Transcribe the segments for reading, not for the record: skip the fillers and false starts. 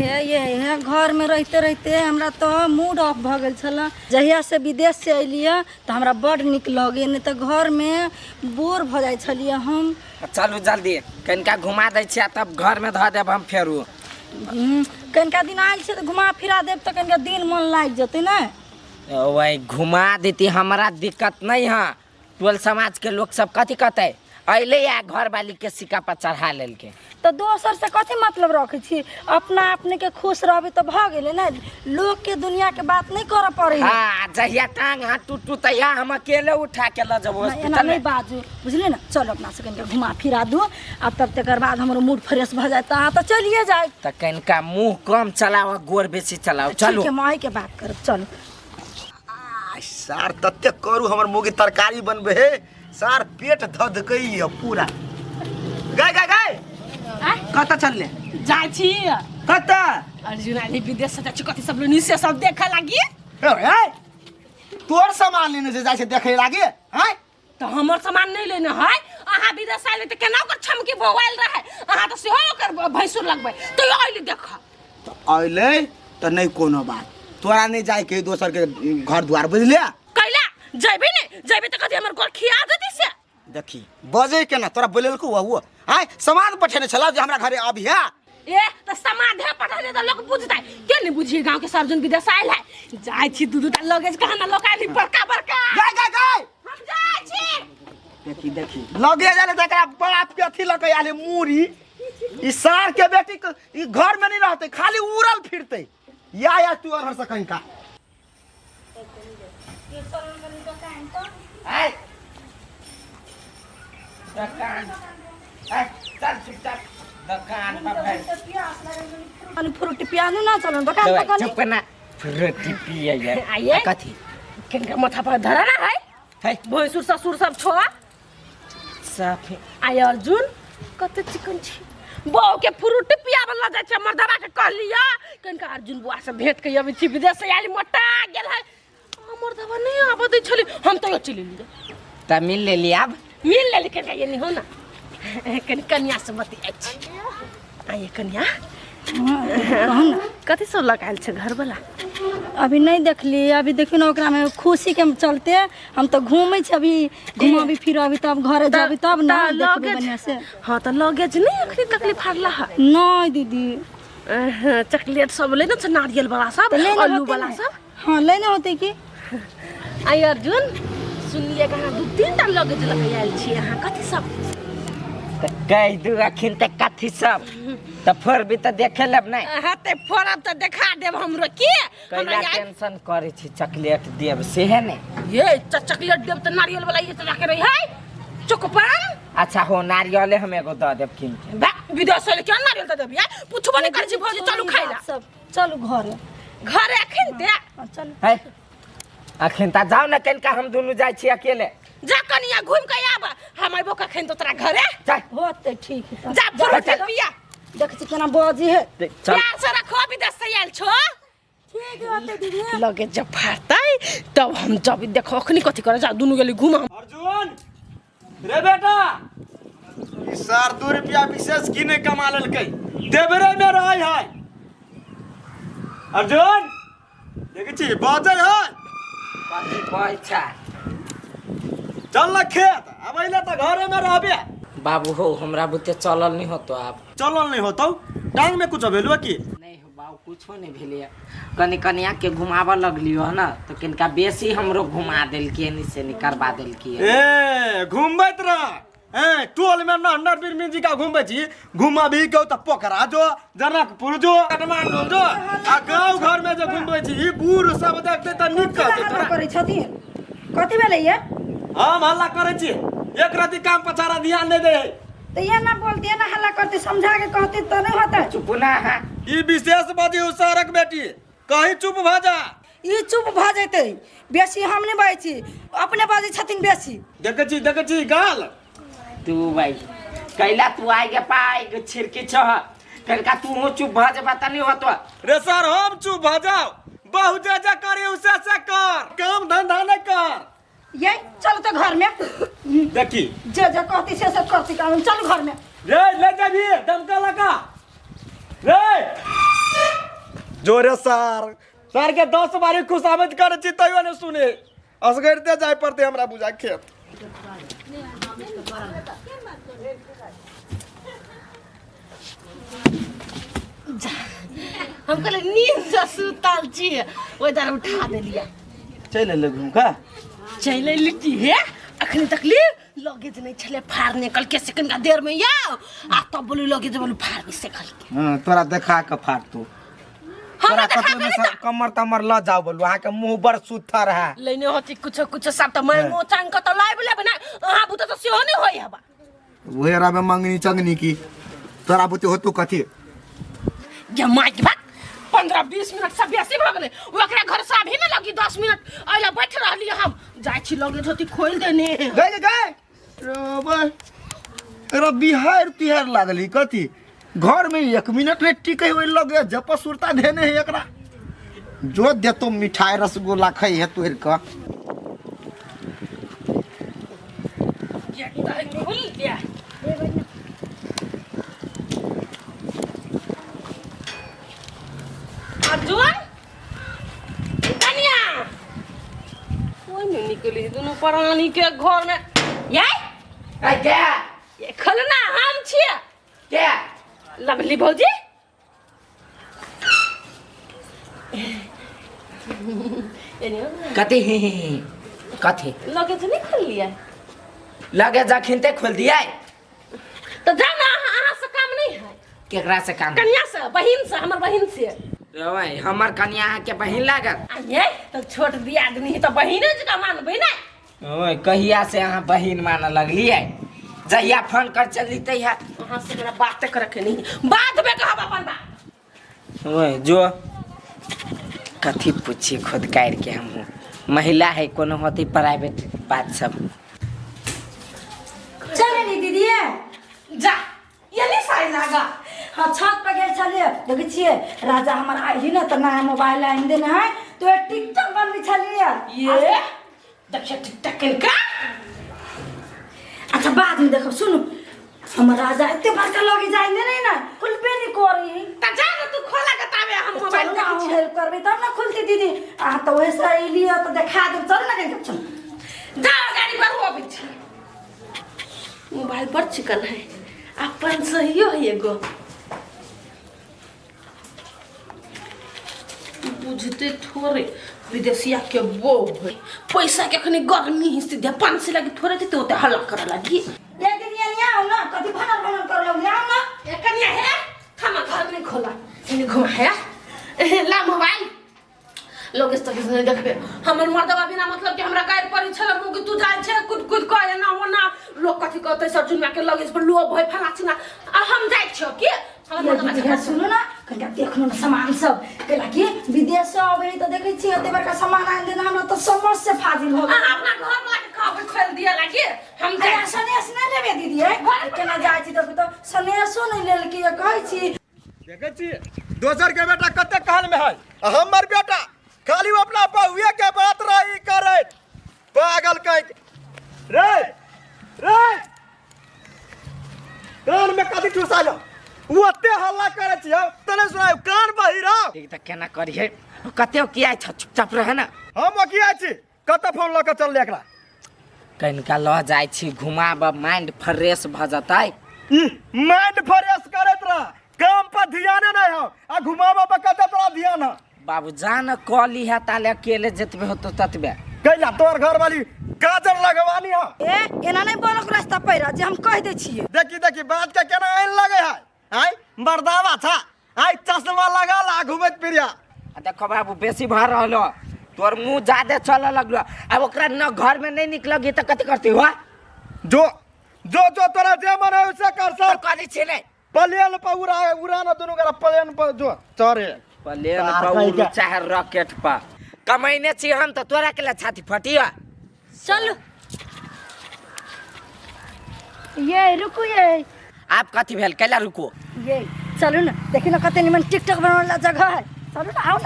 ये घर में रहते रहते हमरा तो मूड ऑफ भ गेल छल। जहिया से विदेश से अलिए तो हमरा बड़ निक लगे, नहीं तो घर में बोर भ जाय छलिए हम। चलू जल्दी कनिका घुमा दै छियै तब घर में धऽ देब हम फेरू। कनिका दिन आयल छै तो घुमा फिरा देब तो कनिका दिन मन लाग जते ना। वही घुमा देती, हमारा दिक्कत नहीं है। टोल समाज के लोग सब कथी कहते अले या घर वाली के सिक्का पर चढ़ा लेल के तो दोसर से कथी मतलब रखे छी, अपना अपने के खुश रहबे तो भ गेले ना। लोग के दुनिया के बात नहीं कर पड़े। हां जहिया टांग हाथ टूटू तहिया हम अकेले उठा के ल जब हॉस्पिटल नहीं बाजू, बुझले ना। चलो अपना से कनिका घुमा फिरा दू, अब तब तकर बाद हमरो मूड फ्रेश भ जाए तो चलिए जाए। त कनिका मुंह कम चलाओ गोर बेसी चलाओ। चलो ठीक है, माई के बात कर। चलो सार तत्ते करू हमर मुगी तरकारी बनबे हे सार पेट धधकई पूरा। गाय गाय गाय कत चलले जाइ छी कत अर्जुन आली विदेश से जाइ कथि सब निसे सब देखे लागी। ए तोर सामान लेने से जाय से देखे लागे हैं तो हमर सामान नहीं लेना है। अहाँ विदेश आइले त केना कर छमकी बोवाइल रहे, अहाँ तो सेहो कर भैंसुर लगबै तो आइले देख। तो आइले तो नहीं कोनो बात, तोरा नहीं जाय के दोसर के घर द्वार बुझले। कैला जइबे ने जइबे त कथि हमर घर खिया देती से। देखी बजे के ना तोरा बोलेलको हुआ हां सामान पठेने छला जे हमरा घरे आबिया। ए त समाध है पठाने त लोग बुझतै के नहीं बुझिए। गांव के सर्जन विदेश आइल है, जाइ छी दू दूटा लगेज कहां ना लोकाली बड़का बड़का। गाय गाय गाय हम जाइ छी। देखी देखी लगे जाले तकरा बाप के अथी लके आले मूरी। ई सार के बेटी के ई घर में नहीं रहते, खाली उड़ल फिरते। या तू और से कहीं का आई दुकान चल चुपचाप दुकान पर अनि फ्रूटी पियानु ना। चलो दुकान पर कनी चुप ना फ्रूटी पिए आइए कथी केनका माथा पर धरा ना है है भैंसुर ससुर सब छोआ। साफ आय अर्जुन कते चिकन छी बौ के फ्रूट पियाब ल जाय छ मर्दबा के कहलिया कनका अर्जुन बुआ से भेंट के अबै छी विदेश से आइल मोटा गेल है। मर्दबा नहीं आब दै छली हम तो चली लिए त मिल ले ली। अब मिल ले लेके ये नहीं हो ना कन्या से बती अछि। आइए कन्या कथी सब लगायल छ घर वाला अभी नहीं देखली। अभी देखियो ना ओकरा में खुशी के चलते हम तो घूमै छी। अभी घुमाबी फिरबी तब घरे जाबी तब ना देखबे बढ़िया से। हां त लगेज नहीं अखनी तकली फाड़ला है। नहीं दीदी चॉकलेट सब लेना छ नारियल वाला सब आलू वाला सब। हां लेने होते की। आई अर्जुन सुनलिए कहां दू तीन टा लगेज लगे आयल छी अहाँ कथि सब कह दू अखिन तक कथी सब त फोर भी त देखे लब नहीं। हाते फोरब त देखा देब हमरो की। कैला टेंशन करे छी चॉकलेट देब से है ने। ये चॉकलेट देब त नारियल वाला ये त रखे रही है चोकपान। अच्छा हो नारियले हम एगो द देब किन के। बा विदेश से क्या नारियल त देब यार पुछबो नहीं कर छी भौजी चलू खाइला सब चलू घरे घरे अखन दे चल। है अखन त जाओ ना कनिका हम दोनों जाय छी अकेले। जा कनिया घूम के आब हम आइबो कखन तो तोरा घरे चल होते ठीक है। जा फ्रूट पिया देख छी केना बाजी है। चल प्यार से रखो विदेश से आइल छो। ठीक है होते दीदी। लगे जब फाड़तै तब हम जब देखो अखनी कथि करे जा दुनु गेली घुमा। अर्जुन रे बेटा ई सार 2 रुपया विशेष की नहीं कमा ललकै देबरे में रहै है। अर्जुन देख छी बाजे है कथी पैसा चल ना खेत अबैले त घरे में रहबे। बाबू हो हमरा बुते चलल नहीं होतो। आप चलल नहीं होतौ टांग में कुछ भेलुआ की नहीं हो बाबू कुछो नहीं भेलिए। कनिया के घुमावा लगलियो है ना तो किनका बेसी हमरो घुमा देल के निसे करवा देल की। ए घुमबैत रह ए टोल में ना नरबीर मिंजी का घुमबै छी घुमाबी कहू त पोखरा जो जनकपुर जो काठमांडू जो आ गांव घर में जो घुमबै छी ई बूढ़ सब देखते त निक कहते तोरा करे छथि कथि भेलै ये। हम हल्ला करे छी एक रति काम पछारा ध्यान नहीं दे है। तो ये ना बोलते ना हल्ला करते समझा के कहते तो नहीं होता। चुप ना है ई विशेष बाजी उसारक बेटी कहीं चुप भ जा। ई चुप भ जैते बेसी हम नहीं बाजै छी अपने बाजै छथिन बेसी। देख छी गाल तू भाई कैला तू आए के पाए के छिरकी छ कनका तू हो चुप भ जा पता नहीं होतो। रे सर हम चुप भ जाओ बहुत जा करे उसे से कर काम धंधा नहीं कर। ये चल तो घर में देखी जे जे कहती से करती काम चल घर में। रे ले जा भी दमका लगा रे जोरे सर के 10 बारी खुशामद करे छी तइयो ने सुने असगरते जाय पड़ते हमरा बुझा खेत। हम कहले नींद से सुतल छी ओइ दर उठा देलिया चल ले घूम का चले लिट्टी है अखनी तकली लगे नहीं छले फाड़ निकल के सेकंड का देर में आओ आ तब बोली लगे जे बोलू फाड़ में से खल के हां तोरा देखा के फाड़ तू तोरा कतो में कमर तमर ल जाओ बोलू आ के मुंह बर सुथर है लेने होती कुछ कुछ सब त मैं मो चांग का तो लाइव ले बना हां बुत तो सेहो नहीं होई हबा ओहे राबे मंगनी चंगनी की तोरा बुते होतु कथि ये माइक बात 15-20 मिनट सब बेसी भ गेले ओकरा घर से अभी में लगी 10 मिनट आइला बैठ रहली हम जाय छी लगे होती खोल देने गए गए रे रे बिहार तिहार लागली कथि घर में 1 मिनट रे टिकै होय लगे जप सुरता देने है एकरा जो देतो मिठाई रसगुल्ला खै है तोर का ये त खोल दिया अर्जुन कन्या कोई नहीं निकली दोनों प्राणी के घर में ये क्या ये खलना हम छिए क्या लवली भौजी कथी कथी लगे तो नहीं खोल लिया लगे जखन ते खोल दिया तो जाना अहाँ से काम नहीं है केकरा से काम कन्या से बहिन से हमर बहिन से ओए हमर कन्या के बहिन लागत ये तो छोट दियादनी है तो बहिने जका मानबे ना ओए कहिया से अहाँ बहिन माने लगलिए जहिया फोन कर चली तहिया अहाँ से मेरा बात कर के नहीं बात में कहब अपन बात ओए जो कथी पूछी खुद काट के हम महिला है कोनो होती प्राइवेट बात सब चले नी दीदी जा ये नहीं साई लागा हाँ छत पर गेल छलिए देखे छिए राजा हमर आई ना तो नया मोबाइल आइन देने है तो टिकटॉक बनबे छलिए ये देखिए टिकटॉक का अच्छा बाद में देखो सुनो हमर राजा इतने बड़का लगे जाएंगे नहीं ना खुलबे नहीं करी त जा ना तू खोला के तबे हम मोबाइल चल ना हेल्प करबे तब ना खुलती दीदी आ तो वैसे लिए तो दिखा दे चल ना कहीं चल जा गाड़ी पर हो पीछे मोबाइल पर चिकन है अपन सही हो एगो बुझते थोड़े विदेशिया के वो है पैसा के खनी गर्मी हिस्से दे 500 लगे थोड़े थे तो हल्ला करे लगी ये दिन ये आओ ना कभी भनर कर लो आओ ना ये कन्या है खाना घर में खोला इन्हें घुमा है ला मोबाइल लोग इस तरह से देखबे हमर मर्दवा बिना मतलब कि हमरा गायर परी छल मुगी तू जाय छे कुद कहे ना वना लोग कथि कहते सरजुना के लगे इस पर लो भय फला छिना आ हम जाय छ की हमर मर्दवा ये सुनो ना कनिका देखलो ना सामान सब केला कि विदेश से आवे तो देखे छी एते बड़का सामान आइन देना हमरा तो समझ से फाजिल हो आ अपना घर वाला के खावे खोल दिया लागी हम अरे जाय सनेस नहीं लेबे दीदी है केना जाय छी तो सनेसो नहीं लेल की कहै छी देखे छी दोसर के बेटा कते काल में है हमर बेटा खाली वो अपना बहुए के बात रही करे पागल कह रे रे कान में कथी ठुसा लो वो अते हल्ला करे छी तने सुनाय कान बहिरा ठीक त केना करिए कते किया छ चुपचाप रह ना हम किया छी कते फोन ल के चल ले एकरा कनिका ल जाय छी घुमाब माइंड फ्रेश भ जतै माइंड फ्रेश करत रह काम पर ध्यान नहीं हो आ घुमाबा पर कते तोरा ध्यान है बाबू जान कॉली है ताले अकेले जतबे होतो ततबे कैला तोर घर वाली काजल लगवानी है ए एना नहीं बोलक रास्ता पैरा जे हम कह दे छिए देखी देखी बात के केना आइन लगे है आई मर्दावा था आई चश्मा लगा ला घुमत फिरिया देखो बाबू बेसी भ रहलो तोर मुंह ज्यादा चल लगलो अब ओकरा न घर में नहीं निकलोगी त कथि करती हो जो जो जो तोरा जे मन है उसे कर तो सर कथि छिले प्लेन पर उड़ा ना दोनों का प्लेन पर जो चढ़े प्लेन पार पर कहीं उड़ू का। चाहे रॉकेट पर कमाइने छी हम तो तोरा के लिए छाती फटिया चल ये रुको ये आप कथि भेल कैला रुको ये चलू ना देखी ना कते निमन टिकटॉक बनाने जगह है चलू ना आओ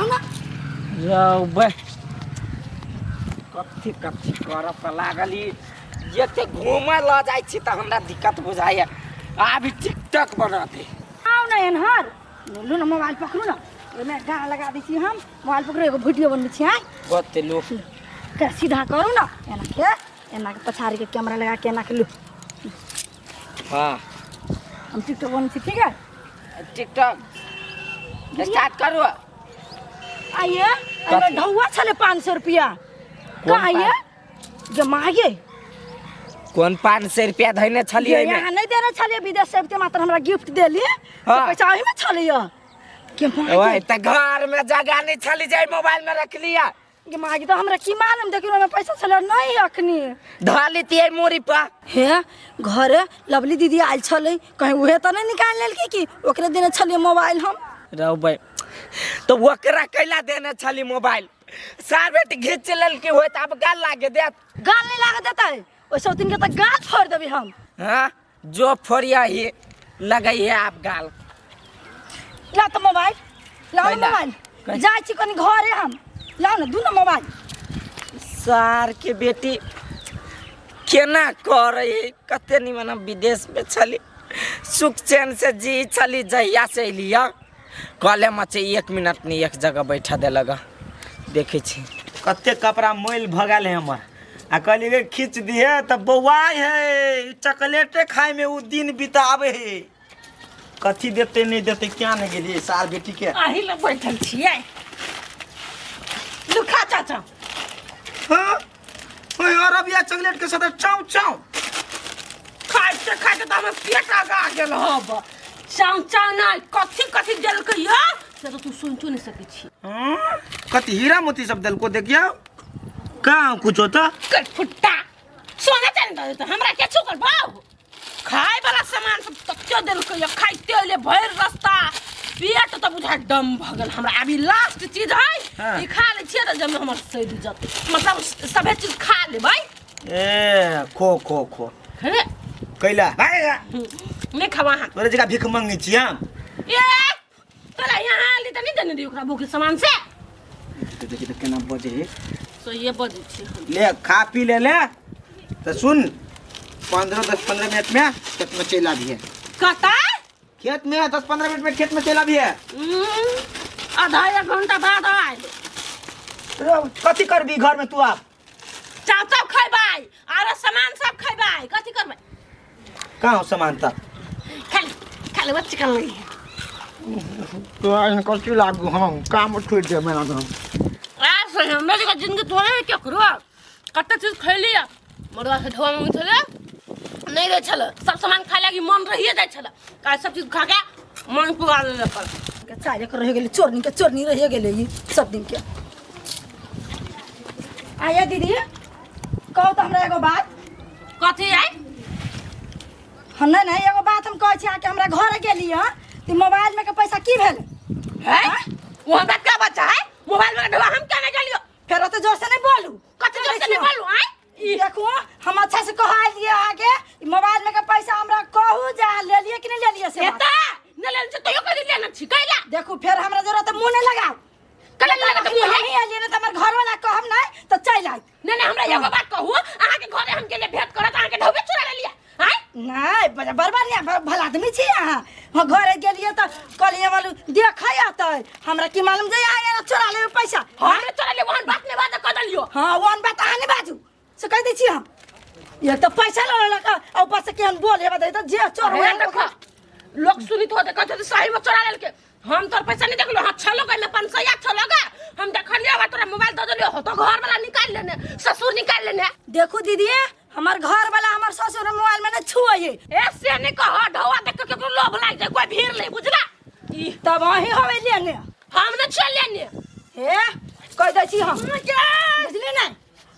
ना जाओ बे कथि कथि कर पर लागली एते घूमे ल जाय छी त हमरा दिक्कत बुझाइए अभी टिकटॉक बनाते आओ ना एनहर लू ना मोबाइल पकड़ू ना एमे गाना लगा दी छी हम मोबाइल पकड़ू एगो वीडियो बनबै छी हैं गोते लो के सीधा करू ना एना के पछाड़ी के कैमरा लगा के एना के लू हाँ हम टिकटॉक बनबै छी ठीक है टिकटॉक स्टार्ट करो आइए अरे ढौआ छले 500 रुपया कहाँ ये जमाइए कौन 500 रुपया धैने छलिए में यहाँ नहीं देने छलिए विदेश से के मात्र हमरा गिफ्ट देली हाँ। पैसा ओही में छलिए के ओए मागे त घर में जगह नहीं छली जाय मोबाइल में रख लिया के मागे तो हमरा की मालूम देखियो में पैसा छले नहीं अखनी धली तिए मोरी पर हे घरे लवली दीदी आइल छले कहीं उहे त नहीं निकाल लेलकी कि ओकरे देने छलिए मोबाइल हम रहबै तो ओकरा कैला देने छली मोबाइल सार बेटी घिच लेलकी होय त अब गाल लागे देत गाल नहीं लागे देता है ओइ दिन के त गाल फोड़ देबी हम हां जो फोड़िया ही लगाई है आप गाल ला तो मोबाइल ला कैला? मोबाइल जाय छी कनी घरे हम ला ना दू ना मोबाइल सार के बेटी केना करे कते निमन विदेश में छली सुख चैन से जी छली जहिया से लिया कले मचे 1 मिनट नहीं एक जगह बैठा दे लगा देखे छी कते कपड़ा मैल भगाल है हमर आ कहलिए खींच दिए त बौआई है चॉकलेटे खाए में उ दिन बितावे है कथी देते नहीं देते क्या नहीं गेलिए सार बेटी के आही ले बैठल छियै लुखा चाचा हां ओए अरबिया चॉकलेट के साथ चाउ चाउ खाते त हमर पेट आगा गेल हब चाचा नहीं कथी जल के या से तो तू सुन नहीं सकै छी हां कथी हीरा मोती सब दल को देखियो कहाँ कुछ होता कट फुट्टा सोना चांदी तो हमरा के छुकल बाऊ खाए वाला सामान सब तक्के देल के खाइते ले भर रास्ता पेट तो बुझा दम भगल हमरा अभी लास्ट चीज है हाँ। ई खा ले छिए त जब हमर सैद जत मतलब सबे चीज खा ले भाई ए खो है कैला भागेगा नहीं खवा हां तोरे जगह भीख मांगे छी हम ए तोरा यहाँ ली त नहीं जने दी ओकरा भूखे सामान से तो देखि त केना बजे तो ये बजे छी ले खा पी ले तो सुन 15 मिनट में खेत में चला भी है कता खेत में 10-15 मिनट में खेत में चला भी है आधा 1 घंटा बाद आए कथी करबी घर में तू आप चाचा खैबाई और सामान सब खैबाई कथी करबै कहाँ हो सामान था खाली बच्चे कर लगी तो इन कथी लागू हम काम छोड़ दे मेरा तो आ से हम मेरी का जिंदगी तोड़े क्या करो कत्ते चीज खै लिया मरवा से ढवा में चले नहीं रहे छल सब सामान खाए लगी मन रहिए जाय छल का सब चीज खा के मन पुरा ले पर के चाय कर रह गेली चोरनी रह गेले ई सब दिन के आया दीदी कहू तो हमरा एगो बात कथी है हन्ना नहीं एगो बात हम कहै छी आके हमरा घर गेली ह ती मोबाइल में के पैसा की भेल है वो बात का बच्चा है मोबाइल में ढवा हम क्या नहीं गलियो फेर तो जोर से नहीं बोलू कथी जोर से नहीं बोलू आई देखो हम अच्छा से कहा दिए आगे मोबाइल में के पैसा हमरा कहू जा ले लिए कि नहीं ले लिए से बात। एता न ले तो यो कथी लेना छी कैला देखो फिर हमरा जरूरत मुंह नहीं लगाओ कल लगा तो मुंह नहीं आलिए ना त हमर घर वाला कहम नहीं तो चल आई नहीं हमरा एगो बात कहू अहाँ के घरे हम के लिए भेंट करत अहाँ के ढौबे चुरा ले लिया हैं नहीं बरबारिया भला आदमी छी अहाँ हम घरे गेलिए त कहलिए वालू देखै आतै हमरा की मालूम जे आए ना चोरा ले पैसा हमरे चोरा ले वहन बात ने बात कर दलियो हां वन बात अहाँ नहीं बाजू से कह दै छी हम ये तो पैसा ले लगा और ऊपर से केहन बोले बता तो जे चोर अरे देखो लोग सुनित होते कहते सही में चोरा ले के हम तोर पैसा नहीं देखलो हां छलो गए में 500 या छलो गा हम देखलियो बा तोरा मोबाइल दे दियो हो तो घर वाला निकाल लेने ससुर निकाल लेने देखो दीदी हमार घर वाला हमार ससुर मोबाइल में न छुए ऐसे नहीं कहो ढवा देख के तो लोभ लाग जाए कोई भीड़ ले बुझला तब वही होवे लेने हम न चल लेने हे कह दै छी हम बुझली नहीं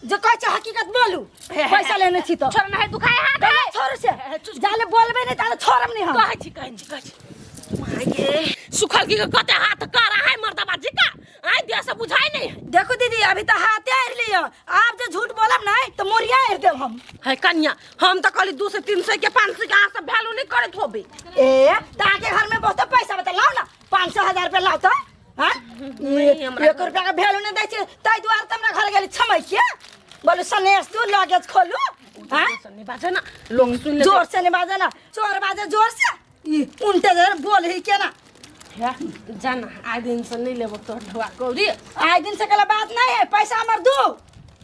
जो कह छ हकीकत बोलू पैसा लेने छी तो छोड़ नहीं दुखाए हाथ है छोड़ से जाले बोलबे नहीं ताले छोड़म नहीं हम कहै छी मागे सुखल की कते हाथ कर रहा है मर्दबा जी का आई दिया से बुझाई नहीं देखो दीदी अभी तो हाथे आर लियो आप जो झूठ बोलम नहीं तो मोरिया आर देब हम है कन्या हम तो कहली 200 300 के 500 के आस वैल्यू नहीं करत होबे ए ताके घर में बहुत पैसा बता लाओ ना 500,000 रुपया लाओ तो हां नहीं, हमरा 1 रुपया का वैल्यू नहीं दै छी तै दुआर त हमरा घर गेली छमै के बोले सनेस तू लगेज खोलू हां नहीं बाजे ना लोग सुन ले जोर से नहीं बाजे ना चोर बाजे जोर से ई उल्टे जर बोल ही के ना है जाना आए दिन से नहीं लेबो तो ढवा कौड़ी आए दिन से कल बात नहीं है, पैसा हमार दो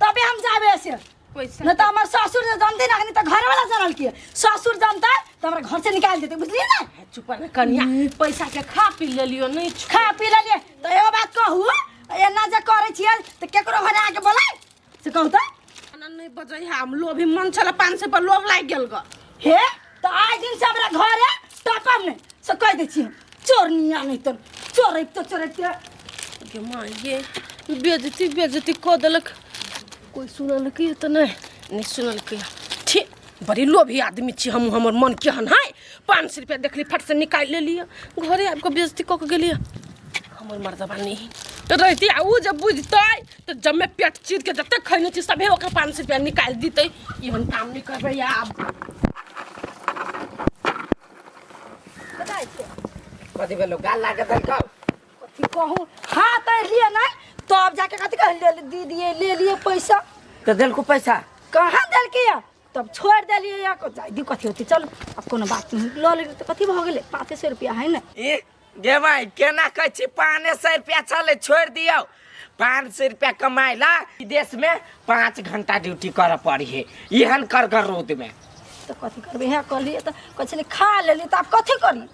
तबे हम जाबे से। पैसा न तो हमार ससुर जो जानते ना नहीं तो घर वाला जानल किए, ससुर जानता है तो हमारा घर से निकाल देते, बुझलिए ना। चुप ना कन्या पैसा के खा पी ले लियो नहीं खा पी ले तो एगो बात कहू, एना जे करे छिए तो केकरो घरे आके बोलाय से कहू तो नहीं बजै है हम लोभी मन छला 500 पर लोभ लाग गेल ग हे तो आए दिन से हमरा घरे टकम नहीं से कह दे छिए चोरनिया नहीं तो चोरे के मां ये बेइज्जती को देलक। कोई सुनल की तो नहीं सुनल की ठीक बड़ी लोभी आदमी छी हम, हमर मन केहन है 500 रुपया देखली फट से निकाल ले लिया घरे आपको बेइज्जती क के गेलिए। हमर मर्दबा नहीं रहती उ जब बुझतै तो जब मैं पेट चीर के जते खैने छी सबे ओकर 500 रुपया निकाल दीते। एहन काम नहीं करबे या बताइ छिए कथी भेलो गाल लागे देलकौ कथी कहूँ। हाँ तो लिए नहीं तो अब जाके कथी कह दीदी ले लिए पैसा तो देलको पैसा कहाँ दिल किया तब छोड़ दिलिए या को जाई दी कथी होती चलो अब कोनो बात नहीं लो ले तो कथी भ गेले 500 रुपया है ना। ए गे भाई केना कहै छी 500 रुपया चले छोड़ दियो 500 रुपया कमाइला विदेश में 5 घंटा ड्यूटी कर पड़ी है एहन कर रोड में तो कथी करबे है कर लिए तो कछले खा लेली तो अब कथी करी।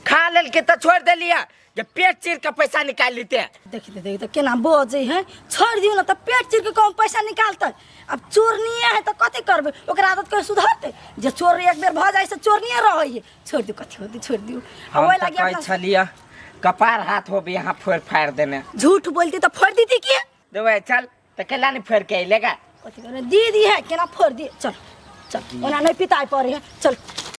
खा लेलके तो छोड़ देलिया जब पेट चीर के पैसा निकाल लेते। देखी तो केना बोझे है छोड़ दियो ना तो पेट चीर के कौन पैसा निकालते। अब चोरनिया है तो कथी करबे ओकरा आदत के सुधारते जे चोर एक बेर भ जाए से चोरनिया रहै छोड़ दियो कथी होती छोड़ दियो। हम तो कहै छलिया कपार हाथ होबे यहाँ फोड़ फाड़ देने झूठ बोलती तो फोड़ दीती की देवे चल तो केला नहीं फोड़ के अइलेगा कथी करे दीदी है केना फोड़ दिए चल ओना नहीं पिताई पड़े है चल